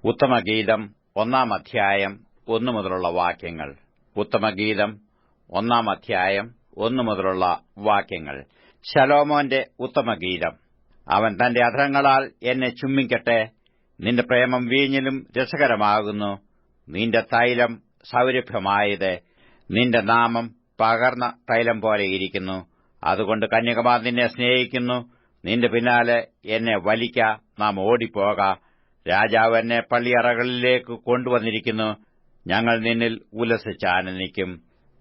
ഉത്തമഗീതം 1-ാം അധ്യായം 1 മുതലുള്ള വാക്യങ്ങൾ. ഉത്തമഗീതം 1-ാം അധ്യായം 1 മുതലുള്ള വാക്യങ്ങൾ. ശലോമോന്റെ ഉത്തമഗീതം. അവൻ തന്റെ അധരങ്ങളാൽ എന്നെ ചുംബിക്കട്ടെ. നിന്റെ പ്രേമം വീഞ്ഞിലും രസകരമാകുന്നു. നിന്റെ തൈലം സൗരഭ്യമായത്. നിന്റെ നാമം പകർന്ന തൈലം പോലെയിരിക്കുന്നു. അതുകൊണ്ട് കന്യകമാർ നിന്നെ സ്നേഹിക്കുന്നു. നിന്റെ പിന്നാലെ എന്നെ വലിക്ക, നാം ഓടിപ്പോക. രാജാവ് എന്നെ പള്ളിയറകളിലേക്ക് കൊണ്ടുവന്നിരിക്കുന്നു. ഞങ്ങൾ നിന്നിൽ ഉല്ലസിച്ചാനന്ദിക്കും.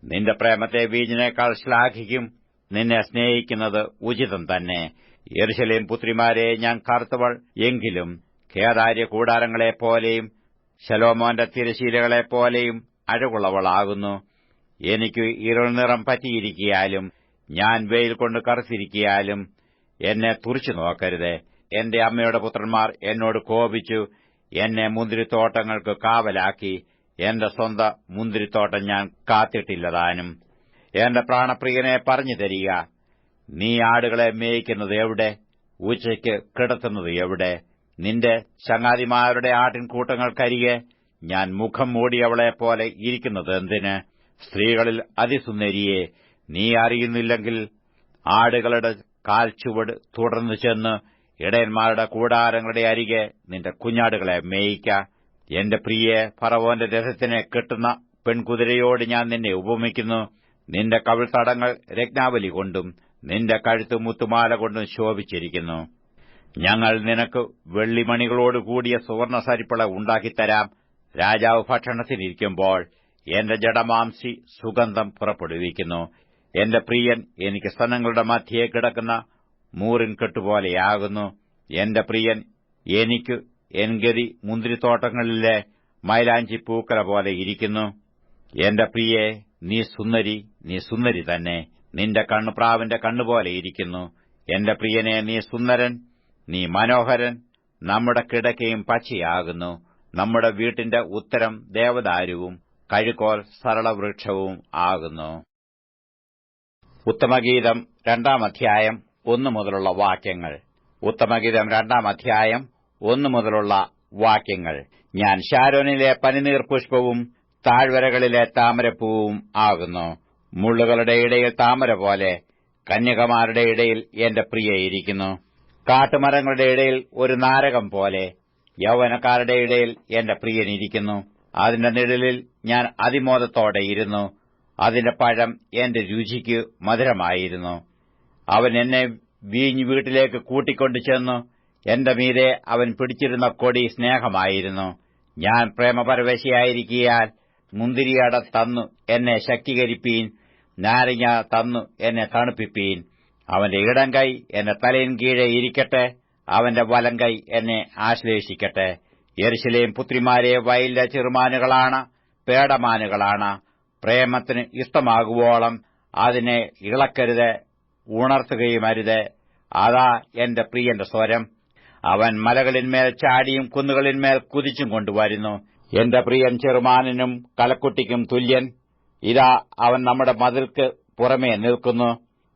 നിന്റെ പ്രേമത്തെ വീഞ്ഞിനേക്കാൾ ശ്ലാഘിക്കും. നിന്നെ സ്നേഹിക്കുന്നത് ഉചിതം തന്നെ. യെരൂശലേം പുത്രിമാരെ, ഞാൻ കറുത്തവൾ എങ്കിലും കേദാര്യ കൂടാരങ്ങളെപ്പോലെയും ശലോമോന്റെ തിരശീലകളെപ്പോലെയും അഴകുള്ളവളാകുന്നു. എനിക്ക് ഇരുൾ നിറം പറ്റിയിരിക്കിയാലും ഞാൻ വെയിൽ കൊണ്ട് കറുത്തിരിക്കിയാലും എന്നെ തുറിച്ചു നോക്കരുത്. എന്റെ അമ്മയുടെ പുത്രന്മാർ എന്നോട് കോപിച്ചു. എന്നെ മുന്തിരിത്തോട്ടങ്ങൾക്ക് കാവലാക്കി. എന്റെ സ്വന്തം മുന്തിരിത്തോട്ടം ഞാൻ കാത്തിട്ടില്ലതാനും. എന്റെ പ്രാണപ്രിയനെ പറഞ്ഞു തരിക, നീ ആടുകളെ മേയിക്കുന്നത് എവിടെ? ഉച്ചയ്ക്ക് കിടത്തുന്നത് എവിടെ? നിന്റെ ചങ്ങാതിമാരുടെ ആട്ടിൻകൂട്ടങ്ങൾക്കരികെ ഞാൻ മുഖം മൂടിയവളെപ്പോലെ ഇരിക്കുന്നത് എന്തിന്? സ്ത്രീകളിൽ അതിസുന്ദരിയെ, നീ അറിയുന്നില്ലെങ്കിൽ ആടുകളുടെ കാൽച്ചുവട് തുടർന്നു ചെന്ന് ഇടയന്മാരുടെ കൂടാരങ്ങളുടെ അരികെ നിന്റെ കുഞ്ഞാടുകളെ മേയിക്ക. എന്റെ പ്രിയെ, ഫറവോന്റെ രഥത്തിനെ കെട്ടുന്ന പെൺകുതിരയോട് ഞാൻ നിന്നെ ഉപമിക്കുന്നു. നിന്റെ കവിൾത്തടങ്ങൾ രത്നാവലി കൊണ്ടും നിന്റെ കഴുത്ത് മുത്തുമാല കൊണ്ടും ശോഭിച്ചിരിക്കുന്നു. ഞങ്ങൾ നിനക്ക് വെള്ളിമണികളോടുകൂടിയ സുവർണസരിപ്പള ഉണ്ടാക്കിത്തരാം. രാജാവ് ഭക്ഷണത്തിനിരിക്കുമ്പോൾ എന്റെ ജഡമാംസി സുഗന്ധം പുറപ്പെടുവിക്കുന്നു. എന്റെ പ്രിയൻ എനിക്ക് സ്തനങ്ങളുടെ മധ്യേ കിടക്കുന്ന മൂറിൻ കെട്ടുപോലെയാകുന്നു. എന്റെ പ്രിയൻ എനിക്ക് എൻഗതി മുന്തിരിത്തോട്ടങ്ങളിലെ മൈലാഞ്ചി പൂക്കല പോലെ ഇരിക്കുന്നു. എന്റെ പ്രിയേ, നീ സുന്ദരി, നീ സുന്ദരി തന്നെ. നിന്റെ കണ്ണ് പ്രാവിന്റെ കണ്ണുപോലെ ഇരിക്കുന്നു. എന്റെ പ്രിയനെ, നീ സുന്ദരൻ, നീ മനോഹരൻ. നമ്മുടെ കിടക്കയും പച്ചയാകുന്നു. നമ്മുടെ വീട്ടിന്റെ ഉത്തരം ദേവദാരുവും കഴുക്കോൽ സരളവൃക്ഷവും ആകുന്നു. ഉത്തമഗീതം 2-ാം അധ്യായം 1 മുതലുള്ള വാക്യങ്ങൾ. ഉത്തമഗീതം 2-ാം അധ്യായം 1 മുതലുള്ള വാക്യങ്ങൾ. ഞാൻ ശാരോനിലെ പനിനീർ പുഷ്പവും താഴ്വരകളിലെ താമരപ്പൂവും ആകുന്നു. മുള്ളുകളുടെ ഇടയിൽ താമര പോലെ കന്യകമാരുടെ ഇടയിൽ എന്റെ പ്രിയയിരിക്കുന്നു. കാട്ടുമരങ്ങളുടെ ഇടയിൽ ഒരു നാരകം പോലെ യൗവനക്കാരുടെ ഇടയിൽ എന്റെ പ്രിയനിരിക്കുന്നു. അതിന്റെ നിഴലിൽ ഞാൻ അതിമോദത്തോടെ ഇരുന്നു. അതിന്റെ പഴം എന്റെ രുചിക്ക് മധുരമായിരുന്നു. അവൻ എന്നെ വീഞ്ഞ് വീട്ടിലേക്ക് കൂട്ടിക്കൊണ്ടു ചെന്നു. എന്റെ മീതെ അവൻ പിടിച്ചിരുന്ന കൊടി സ്നേഹമായിരുന്നു. ഞാൻ പ്രേമപരവശയായിരിക്കയാൽ മുന്തിരിയട തന്നു എന്നെ ശക്തീകരിപ്പീൻ. നാരങ്ങ തന്നു എന്നെ തണുപ്പിപ്പീൻ. അവന്റെ ഇടം കൈ എന്റെ തലയിൻ കീഴെ ഇരിക്കട്ടെ. അവന്റെ വലം കൈ എന്നെ ആശ്ലേഷിക്കട്ടെ. യെരൂശലേം പുത്രിമാരെ, വയലിലെ ചെറുമാനുകളാണ്, പേടമാനുകളാണ്. പ്രേമത്തിന് ഇഷ്ടമാകുവോളം അതിനെ ഇളക്കരുത്, ഉണർത്തുകയുമരുത്. അതാ എന്റെ പ്രിയന്റെ സ്വരം. അവൻ മലകളിന്മേൽ ചാടിയും കുന്നുകളിന്മേൽ കുതിച്ചും കൊണ്ടുവരുന്നു. എന്റെ പ്രിയൻ ചെറുമാനിനും കലക്കുട്ടിക്കും തുല്യൻ. ഇതാ അവൻ നമ്മുടെ മതിൽക്ക് പുറമേ നിൽക്കുന്നു.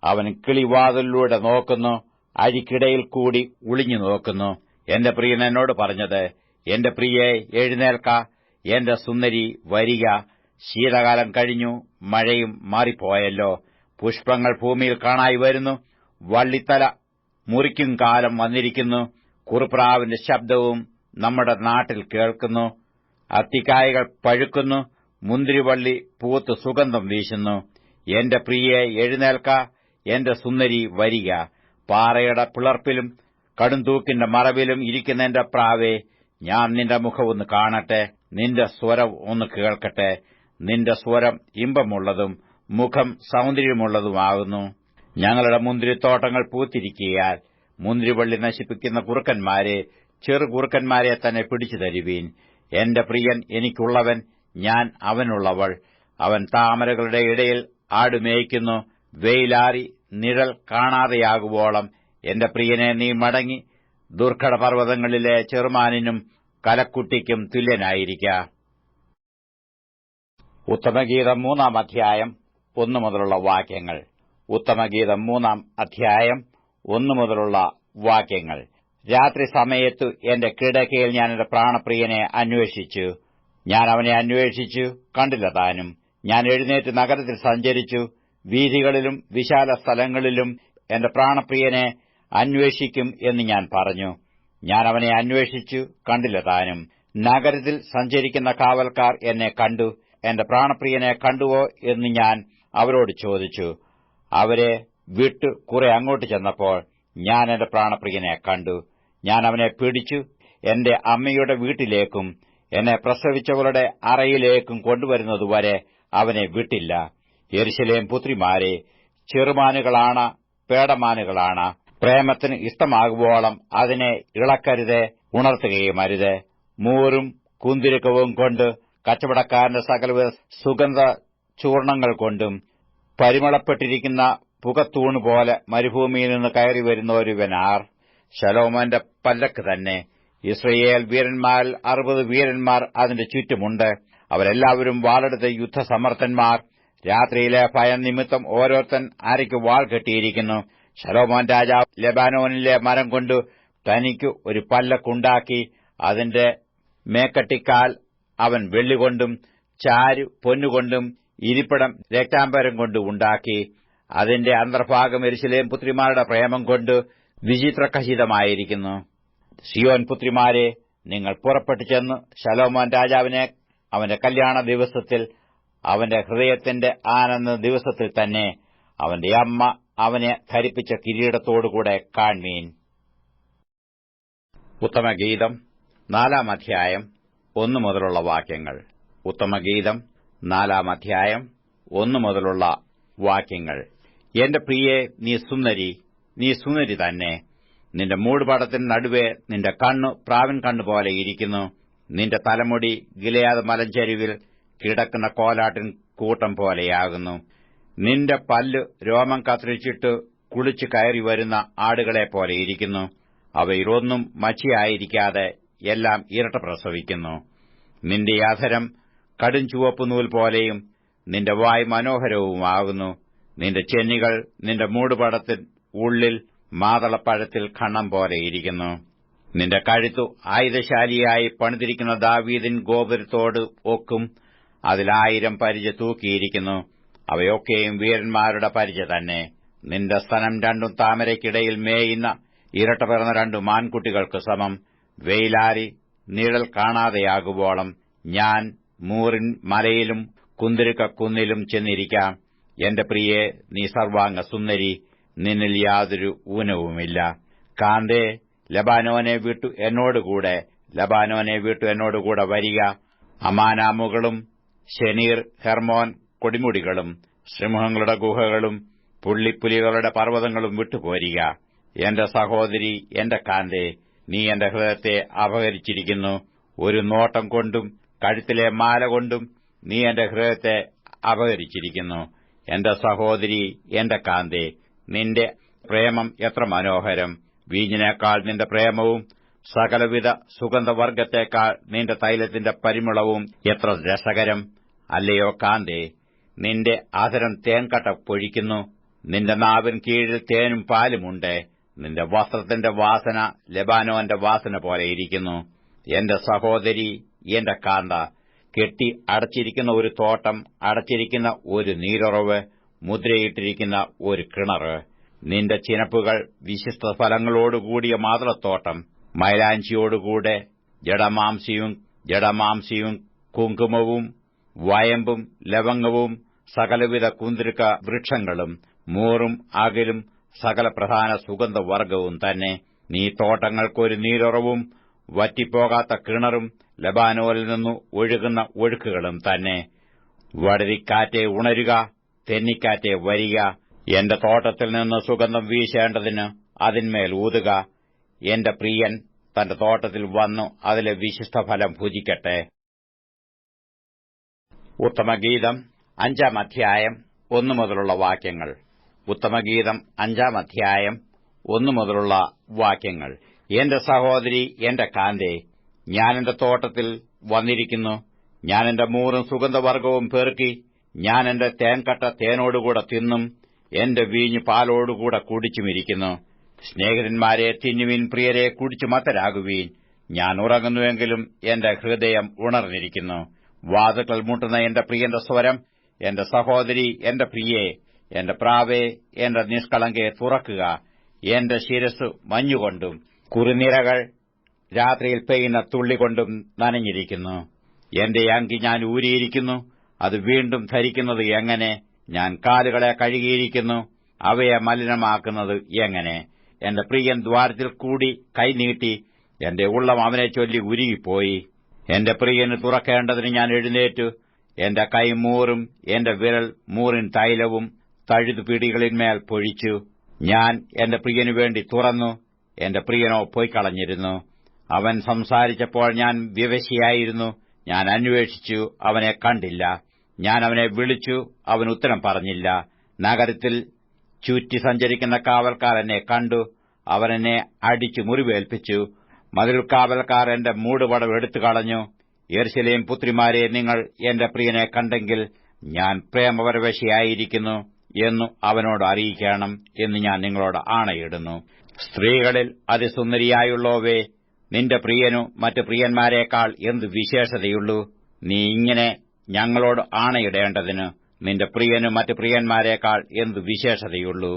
അവൻ കിളിവാതിലൂടെ നോക്കുന്നു, അഴിക്കിടയിൽ കൂടി ഒളിഞ്ഞു നോക്കുന്നു. എന്റെ പ്രിയൻ എന്നോട് പറഞ്ഞത്, എന്റെ പ്രിയെ, എഴുന്നേൽക്ക, എന്റെ സുന്ദരി വരിക. ശീതകാലം കഴിഞ്ഞു, മഴയും മാറിപ്പോയല്ലോ. പുഷ്പങ്ങൾ ഭൂമിയിൽ കാണായി വരുന്നു. വള്ളിത്തല മുറിക്കും കാലം വന്നിരിക്കുന്നു. കുറുപ്രാവിന്റെ ശബ്ദവും നമ്മുടെ നാട്ടിൽ കേൾക്കുന്നു. അത്തിക്കായകൾ പഴുക്കുന്നു. മുന്തിരിവള്ളി പൂത്ത് സുഗന്ധം വീശുന്നു. എന്റെ പ്രിയെ, എഴുന്നേൽക്ക, എന്റെ സുന്ദരി വരിക. പാറയുടെ പിളർപ്പിലും കടുംതൂക്കിന്റെ മറവിലും ഇരിക്കുന്ന എന്റെ പ്രാവേ, ഞാൻ നിന്റെ മുഖം ഒന്ന് കാണട്ടെ, നിന്റെ സ്വരം ഒന്ന് കേൾക്കട്ടെ. നിന്റെ സ്വരം ഇമ്പമുള്ളതും മുഖം സൗന്ദര്യമുള്ളതുമാകുന്നു. ഞങ്ങളുടെ മുന്തിരിത്തോട്ടങ്ങൾ പൂത്തിരിക്കയാൽ മുന്തിരിവള്ളി നശിപ്പിക്കുന്ന കുറുക്കന്മാരെ, ചെറുകുറുക്കന്മാരെ തന്നെ പിടിച്ചു തരുവീൻ. എന്റെ പ്രിയൻ എനിക്കുള്ളവൻ, ഞാൻ അവനുള്ളവൾ. അവൻ താമരകളുടെ ഇടയിൽ ആടുമേയ്ക്കുന്നു. വെയിലാറി നിഴൽ കാണാതെയാകുവോളം എന്റെ പ്രിയനെ, നീ മടങ്ങി ദുർഘടപർവ്വതങ്ങളിലെ ചെറുമാനിനും കലക്കുട്ടിക്കും തുല്യനായിരിക്ക. ഉത്തമഗീതം 3-ാം അധ്യായം 1 മുതലുള്ള വാക്യങ്ങൾ. ഉത്തമഗീതം 3-ാം അധ്യായം 1 മുതലുള്ള വാക്യങ്ങൾ. രാത്രി സമയത്തു എന്റെ കിടക്കയിൽ ഞാൻ എന്റെ പ്രാണപ്രിയനെ അന്വേഷിച്ചു. ഞാൻ അവനെ അന്വേഷിച്ചു, കണ്ടില്ല താനും. ഞാൻ എഴുന്നേറ്റ് നഗരത്തിൽ സഞ്ചരിച്ചു, വീഥികളിലും വിശാല സ്ഥലങ്ങളിലും എന്റെ പ്രാണപ്രിയനെ അന്വേഷിക്കും എന്ന് ഞാൻ പറഞ്ഞു. ഞാൻ അവനെ അന്വേഷിച്ചു, കണ്ടില്ല താനും. നഗരത്തിൽ സഞ്ചരിക്കുന്ന കാവൽക്കാർ എന്നെ കണ്ടു. എന്റെ പ്രാണപ്രിയനെ കണ്ടുവോ എന്ന് ഞാൻ അവരോട് ചോദിച്ചു. അവരെ വിട്ടു കുറെ അങ്ങോട്ട് ചെന്നപ്പോൾ ഞാൻ എന്റെ പ്രാണപ്രിയനെ കണ്ടു. ഞാൻ അവനെ പിടിച്ചു എന്റെ അമ്മയുടെ വീട്ടിലേക്കും എന്നെ പ്രസവിച്ചവളുടെ അറയിലേക്കും കൊണ്ടുവരുന്നതുവരെ അവനെ വിട്ടില്ല. യെരൂശലേം പുത്രിമാരെ, ചെറുമാനുകളാണ്, പേടമാനുകളാണ്. പ്രേമത്തിന് ഇഷ്ടമാകുവോളം അതിനെ ഇളക്കരുത്, ഉണർത്തുകയും അരുത്. മൂറും കുന്തിരുക്കവും കൊണ്ട് കച്ചവടക്കാരന്റെ സകലവിധ സുഗന്ധ ചൂർണങ്ങൾ കൊണ്ടും പരിമളപ്പെട്ടിരിക്കുന്ന പുകത്തൂണ് പോലെ മരുഭൂമിയിൽ നിന്ന് കയറി വരുന്ന ഒരുവനാർ? ശലോമോന്റെ പല്ലക്ക് തന്നെ. ഇസ്രയേൽ വീരന്മാരിൽ 60 വീരന്മാർ അതിന്റെ ചുറ്റുമുണ്ട്. അവരെല്ലാവരും വാളെടുത്ത യുദ്ധസമർത്ഥന്മാർ. രാത്രിയിലെ ഭയം നിമിത്തം ഓരോരുത്തൻ അരയ്ക്ക് വാൾ കെട്ടിയിരിക്കുന്നു. ശലോമോൻ രാജാവ് ലെബാനോനിലെ മരം കൊണ്ട് തനിക്ക് ഒരു പല്ലക്കുണ്ടാക്കി. അതിന്റെ മേക്കട്ടിക്കാൽ അവൻ വെള്ളികൊണ്ടും ചാരു പൊന്നുകൊണ്ടും ഇരിപ്പിടം രക്താംബരം കൊണ്ട് ഉണ്ടാക്കി. അതിന്റെ അന്തർഭാഗം യെരൂശലേം പുത്രിമാരുടെ പ്രേമം കൊണ്ട് വിചിത്രഖചിതമായിരിക്കുന്നു. സിയോൻ പുത്രിമാരെ, നിങ്ങൾ പുറപ്പെട്ടു ചെന്ന് ശലോമോൻ രാജാവിനെ അവന്റെ കല്യാണ ദിവസത്തിൽ, അവന്റെ ഹൃദയത്തിന്റെ ആനന്ദ ദിവസത്തിൽ തന്നെ അവന്റെ അമ്മ അവനെ ധരിപ്പിച്ച കിരീടത്തോടുകൂടെ കാൺമീൻ. ഉത്തമഗീതം 4-ാം അധ്യായം 1 മുതലുള്ള വാക്യങ്ങൾ. ഉത്തമഗീതം 4-ാം അധ്യായം 1 മുതലുള്ള വാക്യങ്ങൾ. എന്റെ പ്രിയേ, നീ സുന്ദരി, നീ സുന്ദരി തന്നെ. നിന്റെ മൂടുപടത്തിന് നടുവെ നിന്റെ കണ്ണു പ്രാവിൻ കണ്ണുപോലെ ഇരിക്കുന്നു. നിന്റെ തലമുടി ഗിലെയാദ് മലഞ്ചരിവിൽ കിടക്കുന്ന കോലാട്ടിൻ കൂട്ടം പോലെയാകുന്നു. നിന്റെ പല്ല് രോമം കത്തിരിച്ചിട്ട് കുളിച്ചു കയറി വരുന്ന ആടുകളെപ്പോലെ ഇരിക്കുന്നു. അവയിലൊന്നും മച്ചിയായിരിക്കാതെ എല്ലാം ഇരട്ട പ്രസവിക്കുന്നു. നിന്റെ അധരം കടും ചുവപ്പുനൂൽ പോലെയും നിന്റെ വായ് മനോഹരവുമാകുന്നു. നിന്റെ ചെന്നികൾ നിന്റെ മൂടുപടത്തിൽ ഉള്ളിൽ മാതളപ്പഴത്തിൽ ഖണ്ണം പോലെയിരിക്കുന്നു. നിന്റെ കഴുത്തു ആയുധശാലിയായി പണിതിരിക്കുന്ന ദാവീദിൻ ഗോപുരത്തോട് ഒക്കും. അതിൽ 1000 പരിച തൂക്കിയിരിക്കുന്നു. അവയൊക്കെയും വീരന്മാരുടെ പരിച തന്നെ. നിന്റെ സ്തനം രണ്ടും താമരയ്ക്കിടയിൽ മേയുന്ന ഇരട്ട പിറന്ന 2 മാൻകുട്ടികൾക്ക് സമം. വെയിലാറി നിഴൽ കാണാതെയാകുവോളം ഞാൻ മൂറിൻ മലയിലും കുന്തിരുക്ക കുന്നിലും ചെന്നിരിക്കാം. എന്റെ പ്രിയേ, നീ സർവാംഗ സുന്ദരി, നിന്നിൽ യാതൊരു ഊനവുമില്ല. കാന്തേ, ലബാനോനെ വിട്ടു എന്നോടുകൂടെ, ലബാനോനെ വിട്ടു എന്നോടുകൂടെ വരിക. അമാനാമുകളും ശനീർ ഹെർമോൻ കൊടിമുടികളും സിംഹങ്ങളുടെ ഗുഹകളും പുള്ളിപ്പുലികളുടെ പർവ്വതങ്ങളും വിട്ടുപോരിക. എന്റെ സഹോദരി, എന്റെ കാന്തേ, നീ എന്റെ ഹൃദയത്തെ അപഹരിച്ചിരിക്കുന്നു. ഒരു നോട്ടം കൊണ്ടും കഴുത്തിലെ മാല കൊണ്ടും നീ എന്റെ ഹൃദയത്തെ അപഹരിച്ചിരിക്കുന്നു. എന്റെ സഹോദരി, എന്റെ കാന്തേ, നിന്റെ പ്രേമം എത്ര മനോഹരം! വീഞ്ഞിനേക്കാൾ നിന്റെ പ്രേമവും സകലവിധ സുഗന്ധവർഗ്ഗത്തേക്കാൾ നിന്റെ തൈലത്തിന്റെ പരിമളവും എത്ര രസകരം! അല്ലയോ കാന്തേ, നിന്റെ ആദരം തേൻകട്ട പൊഴിക്കുന്നു. നിന്റെ നാവിൻ കീഴിൽ തേനും പാലുമുണ്ട്. നിന്റെ വസ്ത്രത്തിന്റെ വാസന ലെബാനോന്റെ വാസന പോലെയിരിക്കുന്നു. എന്റെ സഹോദരി, എന്റെ കാന്ത, കെട്ടി അടച്ചിരിക്കുന്ന ഒരു തോട്ടം, അടച്ചിരിക്കുന്ന ഒരു നീരുറവ്, മുദ്രയിട്ടിരിക്കുന്ന ഒരു കിണറ്. നിന്റെ ചിനപ്പുകൾ വിശിഷ്ട ഫലങ്ങളോടുകൂടിയ മാതളത്തോട്ടം, മൈലാഞ്ചിയോടുകൂടെ ജഡമാംസിയും കുങ്കുമവും വയമ്പും ലവംഗവും സകലവിധ കുന്തിരുക്ക വൃക്ഷങ്ങളും മൂറും അകലും സകല പ്രധാന സുഗന്ധവർഗ്ഗവും തന്നെ. നീ തോട്ടങ്ങൾക്കൊരു നീരുറവും വറ്റിപ്പോകാത്ത കിണറും ലബാനോനിൽ നിന്നു ഒഴുകുന്ന ഒഴുക്കുകളും തന്നെ. വടരിക്കാറ്റെ ഉണരുക, തെന്നിക്കാറ്റെ വരിക. എന്റെ തോട്ടത്തിൽ നിന്ന് സുഗന്ധം വീശേണ്ടതിന് അതിന്മേൽ ഊതുക. എന്റെ പ്രിയൻ തന്റെ തോട്ടത്തിൽ വന്നു അതിലെ വിശിഷ്ടഫലം ഭുജിക്കട്ടെ. ഉത്തമഗീതം 5-ാം അധ്യായം 1 മുതലുള്ള വാക്യങ്ങൾ. ഉത്തമഗീതം 5-ാം അധ്യായം 1 മുതലുള്ള വാക്യങ്ങൾ. എന്റെ സഹോദരി, എന്റെ കാന്തേ, ഞാൻ എന്റെ തോട്ടത്തിൽ വന്നിരിക്കുന്നു. ഞാൻ എന്റെ മൂറും സുഗന്ധവർഗ്ഗവും പെറുക്കി. ഞാൻ എന്റെ തേൻകട്ട തേനോടുകൂടെ തിന്നും എന്റെ വീഞ്ഞ് പാലോടുകൂടെ കുടിച്ചുമിരിക്കുന്നു. സ്നേഹിതന്മാരെ, തിന്നുവിൻ, പ്രിയരെ, കുടിച്ചു മത്തരാകുവീൻ. ഞാൻ ഉറങ്ങുന്നുവെങ്കിലും എന്റെ ഹൃദയം ഉണർന്നിരിക്കുന്നു. വാതിൽക്കൽ മുട്ടുന്ന എന്റെ പ്രിയന്റെ സ്വരം, എന്റെ സഹോദരി, എന്റെ പ്രിയേ, എന്റെ പ്രാവേ, എന്റെ നിഷ്കളങ്കയെ തുറക്കുക. എന്റെ ശിരസ്സു മഞ്ഞുകൊണ്ടും കുറുനിരകൾ രാത്രിയിൽ പെയ്യുന്ന തുള്ളികൊണ്ടും നനഞ്ഞിരിക്കുന്നു. എന്റെ അങ്കി ഞാൻ ഊരിയിരിക്കുന്നു, അത് വീണ്ടും ധരിക്കുന്നത് എങ്ങനെ? ഞാൻ കാലുകളെ കഴുകിയിരിക്കുന്നു, അവയെ മലിനമാക്കുന്നത് എങ്ങനെ? എന്റെ പ്രിയൻ ദ്വാരത്തിൽ കൂടി കൈനീട്ടി, എന്റെ ഉള്ളം അവനെ ചൊല്ലി ഉരുകിപ്പോയി. എന്റെ പ്രിയന് തുറക്കേണ്ടതിന് ഞാൻ എഴുന്നേറ്റു. എന്റെ കൈ മൂറും എന്റെ വിരൽ മൂറിൻ തൈലവും തഴുതുപിടികളിന്മേൽ പൊഴിച്ചു. ഞാൻ എന്റെ പ്രിയനു വേണ്ടി തുറന്നു, എന്റെ പ്രിയനോ പൊയ്ക്കളഞ്ഞിരുന്നു. അവൻ സംസാരിച്ചപ്പോൾ ഞാൻ വിവശയായിരുന്നു. ഞാൻ അന്വേഷിച്ചു, അവനെ കണ്ടില്ല. ഞാൻ അവനെ വിളിച്ചു, അവൻ ഉത്തരം പറഞ്ഞില്ല. നഗരത്തിൽ ചുറ്റി സഞ്ചരിക്കുന്ന കാവൽക്കാർ എന്നെ കണ്ടു, അവരെന്നെ അടിച്ചു മുറിവേൽപ്പിച്ചു. മതിൽക്കാവൽക്കാർ എന്റെ മൂടുപടം എടുത്തുകളഞ്ഞു. യെരൂശലേം പുത്രിമാരെ, നിങ്ങൾ എന്റെ പ്രിയനെ കണ്ടെങ്കിൽ ഞാൻ പ്രേമപരവശയായിരിക്കുന്നു എന്നു അവനോട് അറിയിക്കണം എന്ന് ഞാൻ നിങ്ങളോട് ആണയിടുന്നു. സ്ത്രീകളിൽ അതിസുന്ദരിയായുള്ളോവേ, നിന്റെ പ്രിയനു മറ്റു പ്രിയന്മാരെക്കാൾ എന്തു വിശേഷതയുള്ളൂ? നീ ഇങ്ങനെ ഞങ്ങളോട് ആണയിടേണ്ടതിന് നിന്റെ പ്രിയനു മറ്റു പ്രിയന്മാരെക്കാൾ എന്തു വിശേഷതയുള്ളൂ?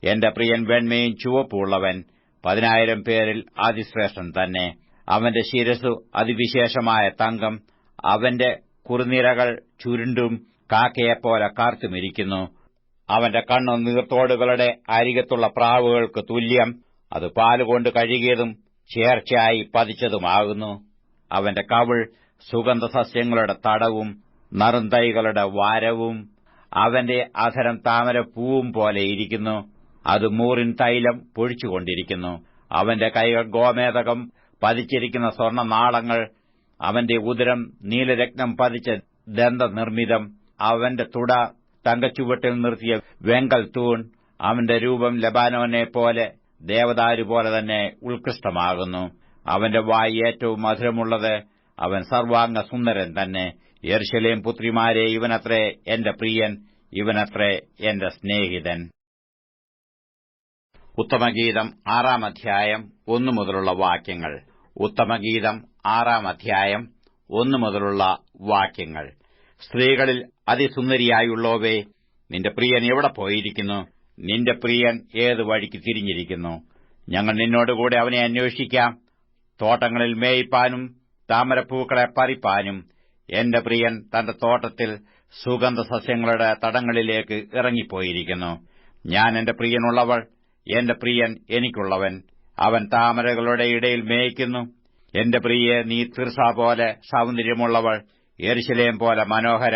എന്റെ പ്രിയൻ വെണ്മയും ചുവപ്പുള്ളവൻ, 10,000 പേരിൽ അതിശ്രേഷ്ഠൻ തന്നെ. അവന്റെ ശിരസ്സു അതിവിശേഷമായ തങ്കം, അവന്റെ കുറുനിരകൾ ചുരുണ്ടും കാക്കയെപ്പോലെ കാർത്തുമിരിക്കുന്നു. അവന്റെ കണ്ണു നീർത്തോടുകളുടെ അരികത്തുള്ള പ്രാവുകൾക്ക് തുല്യം, അത് പാലുകൊണ്ട് കഴുകിയതും ചേർച്ചയായി പതിച്ചതുമാകുന്നു. അവന്റെ കവിൾ സുഗന്ധസസ്യങ്ങളുടെ തടവും നറുന്തൈകളുടെ വാരവും, അവന്റെ അധരം താമരപ്പൂവും പോലെ ഇരിക്കുന്നു, അത് മൂറിൻ തൈലം പൊഴിച്ചുകൊണ്ടിരിക്കുന്നു. അവന്റെ കൈകൾ ഗോമേതകം പതിച്ചിരിക്കുന്ന സ്വർണ്ണനാളങ്ങൾ, അവന്റെ ഉദരം നീലരത്നം പതിച്ച ദന്തനിർമ്മിതം, അവന്റെ തുട തങ്കച്ചുവട്ടിൽ നിർത്തിയ വെങ്കൽ തൂൺ, അവന്റെ രൂപം ലബാനോനെ പോലെ ദേവദാരു പോലെ തന്നെ ഉത്കൃഷ്ടമാകുന്നു. അവന്റെ വായ് ഏറ്റവും മധുരമുള്ളത്, അവൻ സർവാംഗ സുന്ദരൻ തന്നെ. യെരൂശലേം പുത്രിമാരെ, ഇവനത്രേ എന്റെ പ്രിയൻ, ഇവനത്രേ എന്റെ സ്നേഹിതൻ. ഉത്തമഗീതം 6-ാം അധ്യായം 1 മുതലുള്ള വാക്യങ്ങൾ. ഉത്തമഗീതം 6-ാം അധ്യായം 1 മുതലുള്ള വാക്യങ്ങൾ. സ്ത്രീകളിൽ അതിസുന്ദരിയായുള്ളോവേ, നിന്റെ പ്രിയൻ എവിടെ പോയിരിക്കുന്നു? നിന്റെ പ്രിയൻ ഏതു വഴിക്ക് തിരിഞ്ഞിരിക്കുന്നു? ഞങ്ങൾ നിന്നോടുകൂടെ അവനെ അന്വേഷിക്കാം. തോട്ടങ്ങളിൽ മേയിപ്പാനും താമരപ്പൂക്കളെ പറിപ്പാനും എന്റെ പ്രിയൻ തന്റെ തോട്ടത്തിൽ സുഗന്ധസസ്യങ്ങളുടെ തടങ്ങളിലേക്ക് ഇറങ്ങിപ്പോയിരിക്കുന്നു. ഞാൻ എന്റെ പ്രിയനുള്ളവൾ, എന്റെ പ്രിയൻ എനിക്കുള്ളവൻ. അവൻ താമരകളുടെ ഇടയിൽ മേയ്ക്കുന്നു. എന്റെ പ്രിയെ, നീ തിർസ പോലെ സൗന്ദര്യമുള്ളവൾ, യെരൂശലേം പോലെ മനോഹര,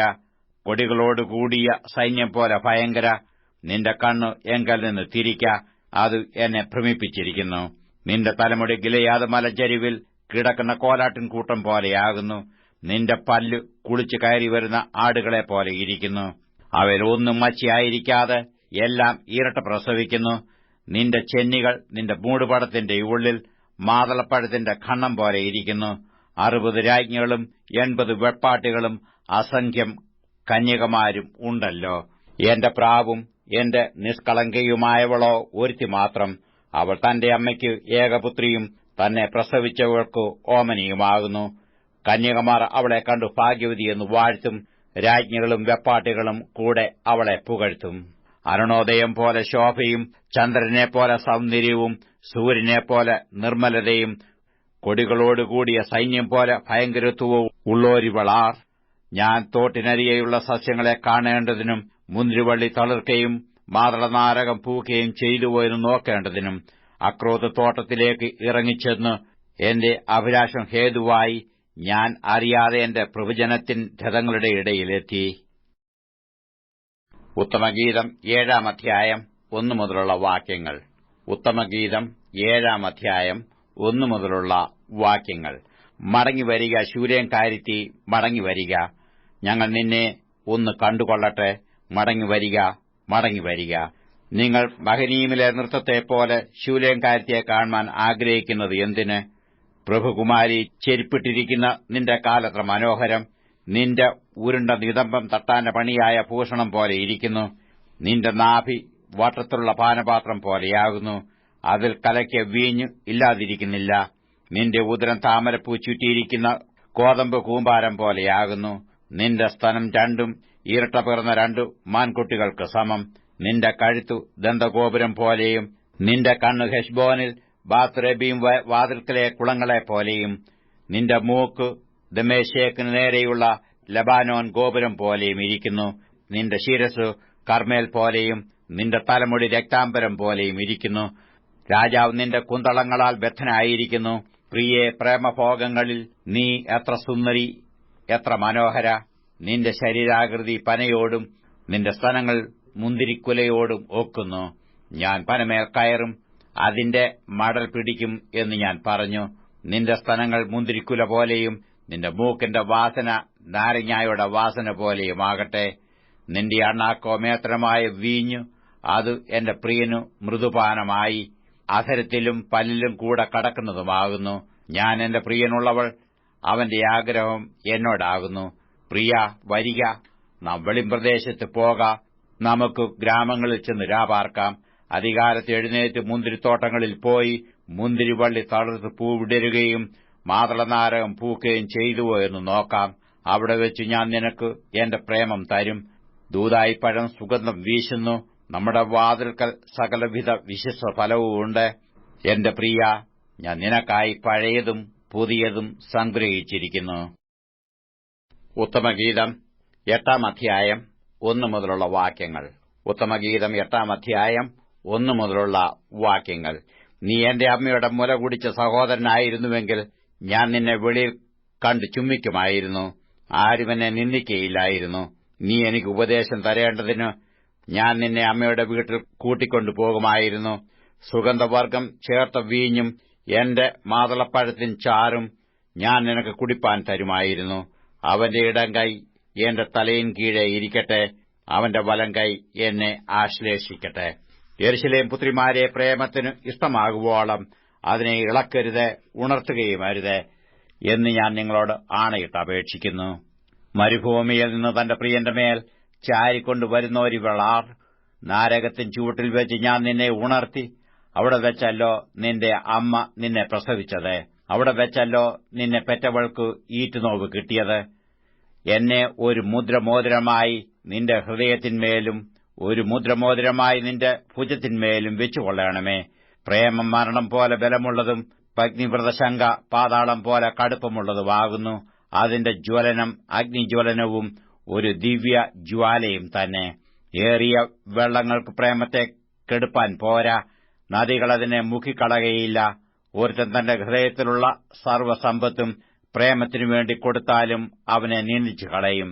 കൊടികളോടുകൂടിയ സൈന്യം പോലെ ഭയങ്കര. നിന്റെ കണ്ണു എങ്കൽ നിന്ന് തിരിക്ക, അത് എന്നെ ഭ്രമിപ്പിച്ചിരിക്കുന്നു. നിന്റെ തലമുടി ഗിലെയാദ് മലഞ്ചരിവിൽ കിടക്കുന്ന കോലാട്ടിൻ കൂട്ടം പോലെയാകുന്നു. നിന്റെ പല്ലു കുളിച്ചു കയറി വരുന്ന ആടുകളെ പോലെ ഇരിക്കുന്നു. അവയിൽ ഒന്നും മച്ചിയായിരിക്കാതെ എല്ലാം ഇരട്ട പ്രസവിക്കുന്നു. നിന്റെ ചെന്നികൾ നിന്റെ മൂടുപടത്തിന്റെ ഉള്ളിൽ മാതളപ്പഴത്തിന്റെ ഖണ്ഡം പോലെ ഇരിക്കുന്നു. 60 രാജ്ഞികളും 80 വെപ്പാട്ടികളും അസംഖ്യം കന്യകമാരും ഉണ്ടല്ലോ. എന്റെ പ്രാവും എന്റെ നിഷ്കളങ്കയുമായവളോ ഒരുത്തി മാത്രം. അവൾ തന്റെ അമ്മയ്ക്ക് ഏകപുത്രിയും തന്നെ പ്രസവിച്ചവൾക്കു ഓമനിയുമാകുന്നു. കന്യകമാർ അവളെ കണ്ടു ഭാഗ്യവതിയെന്ന് വാഴ്ത്തും. രാജ്ഞികളും വെപ്പാട്ടികളും കൂടെ അവളെ പുകഴ്ത്തും. അരുണോദയം പോലെ ശോഭയും ചന്ദ്രനെപ്പോലെ സൗന്ദര്യവും സൂര്യനെപ്പോലെ നിർമ്മലതയും കൊടികളോടുകൂടിയ സൈന്യം പോലെ ഭയങ്കരത്വവും ഉള്ളോരിവളാർ. ഞാൻ തോട്ടിനരികെയുള്ള സസ്യങ്ങളെ കാണേണ്ടതിനും മുന്തിരിവള്ളി തളിർക്കയും മാതളനാരകം പൂക്കുകയും ചെയ്തുപോയെന്ന് നോക്കേണ്ടതിനും അക്രോത്ത് തോട്ടത്തിലേക്ക് ഇറങ്ങിച്ചെന്ന് എന്റെ അഭിലാഷം ഹേതുവായി ഞാൻ അറിയാതെ എന്റെ പ്രവചനത്തിൻ രഥങ്ങളുടെ ഇടയിലെത്തി. ഉത്തമഗീതം 7-ാം അധ്യായം 1 മുതലുള്ള വാക്യങ്ങൾ. ഉത്തമഗീതം 7-ാം അധ്യായം 1 മുതലുള്ള വാക്യങ്ങൾ. മടങ്ങിവരിക ശൂലേംകാരിത്തി, മടങ്ങിവരിക, ഞങ്ങൾ നിന്നെ ഒന്ന് കണ്ടുകൊള്ളട്ടെ. മടങ്ങിവരിക, മടങ്ങിവരിക. നിങ്ങൾ മഹനീമിലെ നൃത്തത്തെപ്പോലെ ശൂലേംകാരിത്തിയെ കാണുവാൻ ആഗ്രഹിക്കുന്നത് എന്തിന്? പ്രഭുകുമാരി, ചെരിപ്പിട്ടിരിക്കുന്ന നിന്റെ കാലത്ര മനോഹരം. നിന്റെ ഉരുണ്ട നിതംബം തട്ടാന്റെ പണിയായ ഭൂഷണം പോലെ ഇരിക്കുന്നു. നിന്റെ നാഭി വട്ടത്തിലുള്ള പാനപാത്രം പോലെയാകുന്നു. അതിൽ കലക്കിയ വീഞ്ഞ് ഇല്ലാതിരിക്കുന്നില്ല. നിന്റെ ഉദരം താമരപ്പൂ ചുറ്റിയിരിക്കുന്ന കോതമ്പ് കൂമ്പാരം പോലെയാകുന്നു. നിന്റെ സ്തനം രണ്ടും ഇരട്ട പിറന്ന 2 മാൻകുട്ടികൾക്ക് സമം. നിന്റെ കഴുത്തു ദന്തഗോപുരം പോലെയും നിന്റെ കണ്ണ് ഹെശ്ബോനിൽ ബാത്റബീം വാതിൽക്കലെ കുളങ്ങളെപ്പോലെയും നിന്റെ മൂക്ക് ദമേശേക്കിന് നേരെയുള്ള ലബാനോൻ ഗോപുരം പോലെയും ഇരിക്കുന്നു. നിന്റെ ശിരസ്സു കർമ്മേൽ പോലെയും നിന്റെ തലമുടി രക്താംബരം പോലെയും ഇരിക്കുന്നു. രാജാവ് നിന്റെ കുന്തളങ്ങളാൽ ബദ്ധനായിരിക്കുന്നു. പ്രിയേ, പ്രേമഭോഗങ്ങളിൽ നീ എത്ര സുന്ദരി, എത്ര മനോഹര! നിന്റെ ശരീരാകൃതി പനയോടും നിന്റെ സ്തനങ്ങൾ മുന്തിരിക്കുലയോടും ഒക്കുന്നു. ഞാൻ പനമേൽ കയറും, അതിന്റെ മടൽ പിടിക്കും എന്ന് ഞാൻ പറഞ്ഞു. നിന്റെ സ്തനങ്ങൾ മുന്തിരിക്കുല പോലെയും നിന്റെ മൂക്കിന്റെ വാസന നാരങ്ങായുടെ വാസന പോലെയുമാകട്ടെ. നിന്റെ അണ്ണാക്കോ മേത്രമായ വീഞ്ഞു, അത് എന്റെ പ്രിയനു മൃദുപാനമായി അധരത്തിലും പല്ലിലും കൂടെ കടക്കുന്നതുമാകുന്നു. ഞാൻ എന്റെ പ്രിയനുള്ളവൾ, അവന്റെ ആഗ്രഹം എന്നോടാകുന്നു. പ്രിയ, വരിക, നാം വെളിമ്പ്രദേശത്ത് പോക, നമുക്ക് ഗ്രാമങ്ങളിൽ ചെന്ന് രാപാർക്കാം. അധികാരത്ത് എഴുന്നേറ്റ് മുന്തിരിത്തോട്ടങ്ങളിൽ പോയി മുന്തിരിവള്ളി തളർത്ത് പൂവിടരുകയും മാതളനാരകം പൂക്കുകയും ചെയ്തുവോ എന്ന് നോക്കാം. അവിടെ വെച്ച് ഞാൻ നിനക്ക് എന്റെ പ്രേമം തരും. ദൂതായിപ്പഴം സുഗന്ധം വീശുന്നു. നമ്മുടെ വാതിൽക്കൽ സകലവിധ വിശിഷ്ട ഫലവുമുണ്ട്. എന്റെ പ്രിയ, ഞാൻ നിനക്കായി പഴയതും പുതിയതും സംഗ്രഹിച്ചിരിക്കുന്നു. ഉത്തമഗീതം 8-ാം അധ്യായം 1 മുതലുള്ള വാക്യങ്ങൾ. ഉത്തമഗീതം 8-ാം അധ്യായം 1 മുതലുള്ള വാക്യങ്ങൾ. നീ എന്റെ അമ്മയുടെ മുല കുടിച്ച സഹോദരനായിരുന്നുവെങ്കിൽ ഞാൻ നിന്നെ വെളിയിൽ കണ്ടു ചുംബിക്കുമായിരുന്നു. ആരും എന്നെ നിന്ദിക്കയില്ലായിരുന്നു. നീ എനിക്ക് ഉപദേശം തരേണ്ടതിന് ഞാൻ നിന്നെ അമ്മയുടെ വീട്ടിൽ കൂട്ടിക്കൊണ്ടു പോകുമായിരുന്നു. സുഗന്ധവർഗ്ഗം ചേർത്ത വീഞ്ഞും എന്റെ മാതളപ്പഴത്തിൻ ചാറും ഞാൻ നിനക്ക് കുടിപ്പാൻ തരുമായിരുന്നു. അവന്റെ ഇടം കൈ എന്റെ തലയിൻ കീഴെ ഇരിക്കട്ടെ, അവന്റെ വലം കൈ എന്നെ ആശ്ലേഷിക്കട്ടെ. യെരൂശലേം പുത്രിമാരെ പ്രേമത്തിന് ഇഷ്ടമാകുവോളം അതിനെ ഇളക്കരുത്, ഉണർത്തുകയുമരുത് എന്ന് ഞാൻ നിങ്ങളോട് ആണയിട്ട് അപേക്ഷിക്കുന്നു. മരുഭൂമിയിൽ നിന്ന് തന്റെ പ്രിയന്റെ മേൽ ചാരിക്കൊണ്ടുവരുന്നോരിവളാർ, നാരകത്തിൻ ചുവട്ടിൽ വെച്ച് ഞാൻ നിന്നെ ഉണർത്തി. അവിടെ വെച്ചല്ലോ നിന്റെ അമ്മ നിന്നെ പ്രസവിച്ചത്, അവിടെ വെച്ചല്ലോ നിന്നെ പെറ്റവൾക്ക് ഈറ്റുനോവ് കിട്ടിയത്. എന്നെ ഒരു മുദ്രമോതിരമായി നിന്റെ ഹൃദയത്തിന്മേലും ഒരു മുദ്രമോതിരമായി നിന്റെ ഭുജത്തിന്മേലും വെച്ചുകൊള്ളണമേ. പ്രേമം മരണം പോലെ ബലമുള്ളതും പത്നിവ്രതശങ്ക പാതാളം പോലെ കടുപ്പമുള്ളതുമാകുന്നു. അതിന്റെ ജ്വലനം അഗ്നിജ്വലനവും ഒരു ദിവ്യ ജ്വാലയും തന്നെ. ഏറിയ വെള്ളങ്ങൾക്ക് പ്രേമത്തെ കെടുപ്പാൻ പോരാ, നദികളതിനെ മുക്കിക്കളകയില്ല. ഒരുത്തൻ തന്റെ ഹൃദയത്തിലുള്ള സർവ്വസമ്പത്തും പ്രേമത്തിനു വേണ്ടി കൊടുത്താലും അവനെ നിന്ദിച്ചു കളയും.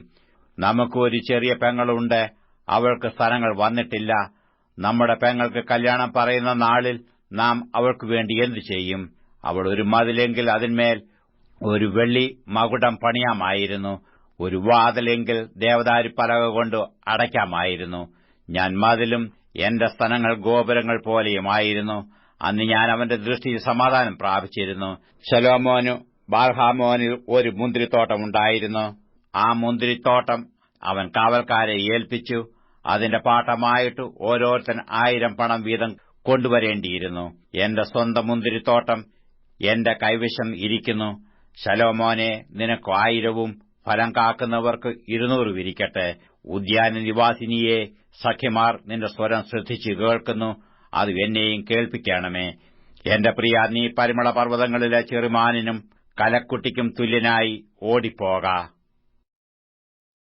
നമുക്ക് ഒരു ചെറിയ പെങ്ങളുണ്ട്, അവൾക്ക് സ്ഥലങ്ങൾ വന്നിട്ടില്ല. നമ്മുടെ പെങ്ങൾക്ക് കല്യാണം പറയുന്ന നാളിൽ നാം അവൾക്കു വേണ്ടി എന്തു ചെയ്യും? അവൾ ഒരു മതിലെങ്കിൽ അതിന്മേൽ ഒരു വെള്ളി മകുടം പണിയാമായിരുന്നു, ഒരു വാതിലെങ്കിൽ ദേവദാരു പലക കൊണ്ട് അടയ്ക്കാമായിരുന്നു. ഞാൻ മതിലും എന്റെ സ്തനങ്ങൾ ഗോപുരങ്ങൾ പോലെയുമായിരുന്നു. അന്ന് ഞാൻ അവന്റെ ദൃഷ്ടിയിൽ സമാധാനം പ്രാപിച്ചിരുന്നു. ശലോമോനു ബാൽഹാമോനിൽ ഒരു മുന്തിരിത്തോട്ടമുണ്ടായിരുന്നു. ആ മുന്തിരിത്തോട്ടം അവൻ കാവൽക്കാരെ ഏൽപ്പിച്ചു. അതിന്റെ പാട്ടമായിട്ട് ഓരോരുത്തൻ 1000 പണം വീതം കൊണ്ടുവരേണ്ടിയിരുന്നു. എന്റെ സ്വന്തം മുന്തിരിത്തോട്ടം എന്റെ കൈവശം ഇരിക്കുന്നു. ശലോമോനെ, നിനക്ക് 1000-ഉം ഫലം കാക്കുന്നവർക്ക് 200 ഇരിക്കട്ടെ. ഉദ്യാന നിവാസിനിയെ, സഖ്യമാർ നിന്റെ സ്വരം ശ്രദ്ധിച്ചു കേൾക്കുന്നു, അത് എന്നെയും കേൾപ്പിക്കണമേ. എന്റെ പ്രിയ, നീ പരിമള പർവ്വതങ്ങളിലെ ചെറുമാനിനും കലക്കുട്ടിക്കും തുല്യനായി ഓടിപ്പോക.